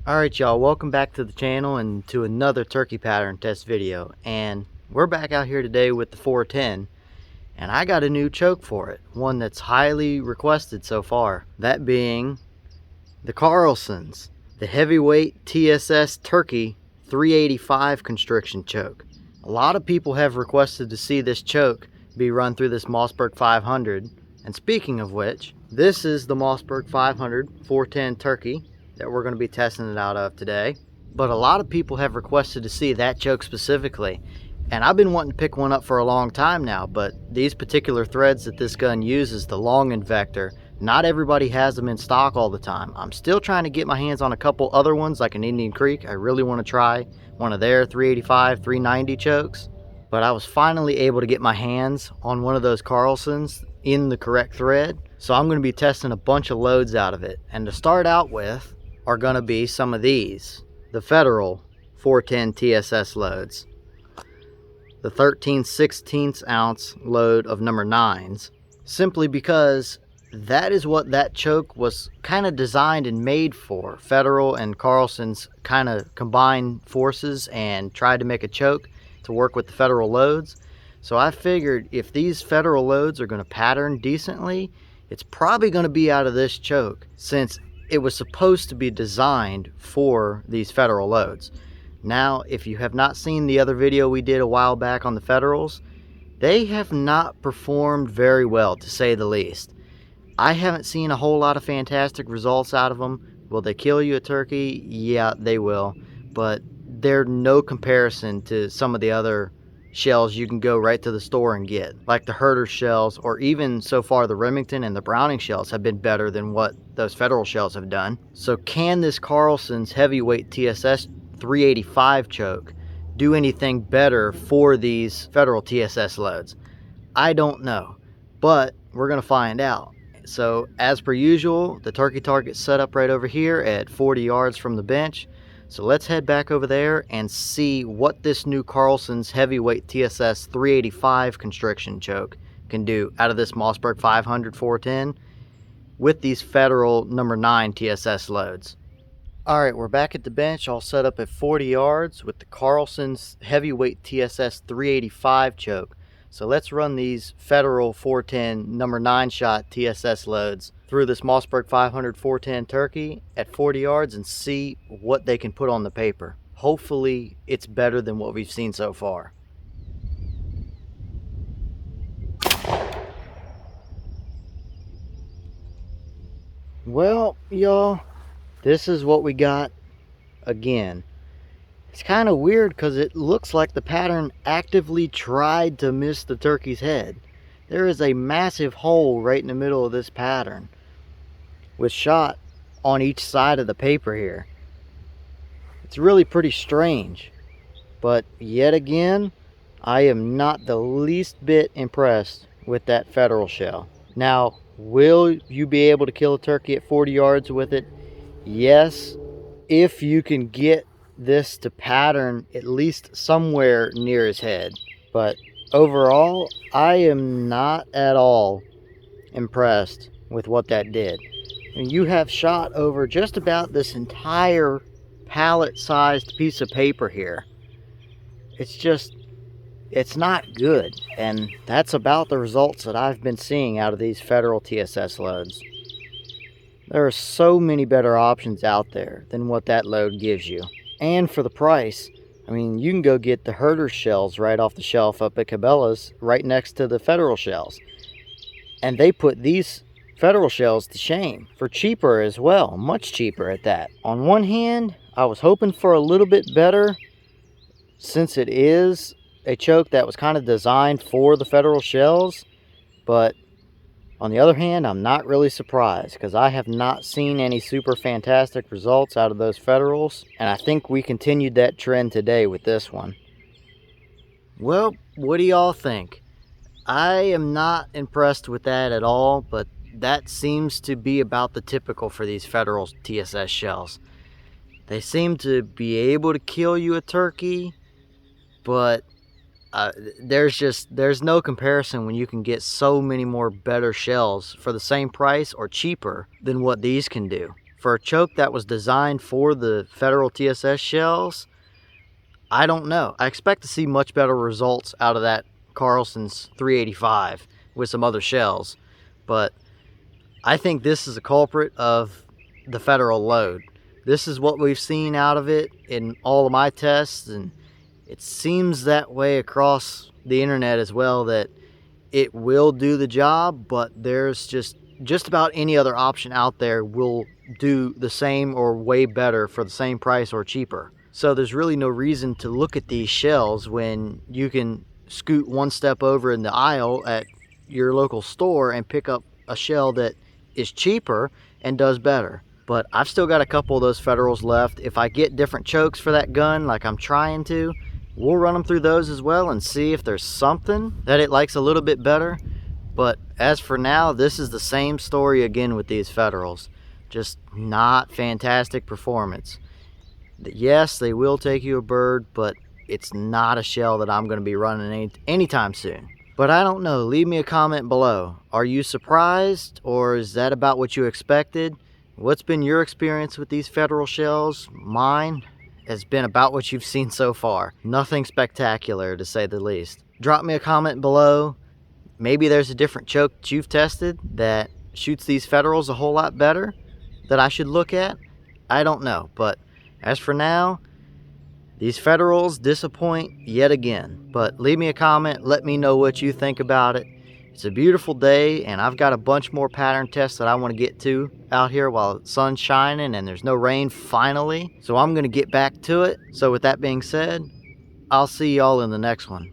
Alright y'all, welcome back to the channel and to another turkey pattern test video. And we're back out here today with the 410, and I got a new choke for it, one that's highly requested so far, that being the Carlson's, the heavyweight TSS turkey 385 constriction choke. A lot of people have requested to see this choke be run through this Mossberg 500, and speaking of which, this is the Mossberg 500 410 turkey that we're going to be testing it out of today. But a lot of people have requested to see that choke specifically, and I've been wanting to pick one up for a long time now, but these particular threads that this gun uses, the long invector, not everybody has them in stock all the time. I'm still trying to get my hands on a couple other ones like an Indian Creek. I really want to try one of their 385 390 chokes, but I was finally able to get my hands on one of those Carlsons in the correct thread, so I'm going to be testing a bunch of loads out of it. And to start out with are going to be some of these, the Federal 410 TSS loads, the 13/16 ounce load of number 9s, simply because that is what that choke was kind of designed and made for. Federal and Carlson's kind of combined forces and tried to make a choke to work with the Federal loads. So I figured if these Federal loads are going to pattern decently, it's probably going to be out of this choke, since it was supposed to be designed for these Federal loads. Now, if you have not seen the other video we did a while back on the Federals, they have not performed very well, to say the least. I haven't seen a whole lot of fantastic results out of them. Will they kill you a turkey? Yeah, they will, but they're no comparison to some of the other shells you can go right to the store and get, like the Herder shells, or even so far the Remington and the Browning shells have been better than what those Federal shells have done. So can this Carlson's heavyweight TSS 385 choke do anything better for these Federal TSS loads? I don't know, but we're gonna find out. So as per usual, the turkey target's set up right over here at 40 yards from the bench. So let's head back over there and see what this new Carlson's heavyweight TSS 385 constriction choke can do out of this Mossberg 500 410 with these Federal number 9 TSS loads. Alright, we're back at the bench, all set up at 40 yards with the Carlson's heavyweight TSS 385 choke. So let's run these Federal 410 number 9 shot TSS loads through this Mossberg 500 410 turkey at 40 yards and see what they can put on the paper. Hopefully it's better than what we've seen so far. Well, y'all, this is what we got again. It's kind of weird because it looks like the pattern actively tried to miss the turkey's head. There is a massive hole right in the middle of this pattern with shot on each side of the paper here. It's really pretty strange, but yet again, I am not the least bit impressed with that Federal shell. Now, will you be able to kill a turkey at 40 yards with it? Yes, if you can get this to pattern at least somewhere near his head. But overall, I am not at all impressed with what that did. And you have shot over just about this entire pallet-sized piece of paper here. It's not good, and that's about the results that I've been seeing out of these Federal TSS loads. There are so many better options out there than what that load gives you. And for the price, I mean, you can go get the Herder shells right off the shelf up at Cabela's right next to the Federal shells. And they put these Federal shells to shame for cheaper as well, much cheaper at that. On one hand, I was hoping for a little bit better, since it is a choke that was kind of designed for the Federal shells, but on the other hand, I'm not really surprised because I have not seen any super fantastic results out of those Federals, and I think we continued that trend today with this one. Well, what do y'all think? I am not impressed with that at all, but that seems to be about the typical for these Federal TSS shells. They seem to be able to kill you a turkey, but there's no comparison when you can get so many more better shells for the same price or cheaper than what these can do. for a choke that was designed for the Federal TSS shells, I don't know. I expect to see much better results out of that Carlson's 385 with some other shells, but I think this is a culprit of the Federal load. This is what we've seen out of it in all of my tests, and it seems that way across the internet as well, that it will do the job, but there's just about any other option out there will do the same or way better for the same price or cheaper. So there's really no reason to look at these shells when you can scoot one step over in the aisle at your local store and pick up a shell that is cheaper and does better. But I've still got a couple of those Federals left. If I get different chokes for that gun like I'm trying to, we'll run them through those as well and see if there's something that it likes a little bit better. But as for now, this is the same story again with these Federals. Just not fantastic performance. Yes, they will take you a bird, but it's not a shell that I'm going to be running anytime soon. But I don't know. Leave me a comment below. Are you surprised, or is that about what you expected? What's been your experience with these Federal shells? Mine has been about what you've seen so far. Nothing spectacular, to say the least. Drop me a comment below. Maybe there's a different choke that you've tested that shoots these Federals a whole lot better that I should look at. I don't know, but as for now, these Federals disappoint yet again. But leave me a comment, let me know what you think about it. It's a beautiful day, and I've got a bunch more pattern tests that I want to get to out here while the sun's shining and there's no rain finally. So I'm going to get back to it. So with that being said, I'll see y'all in the next one.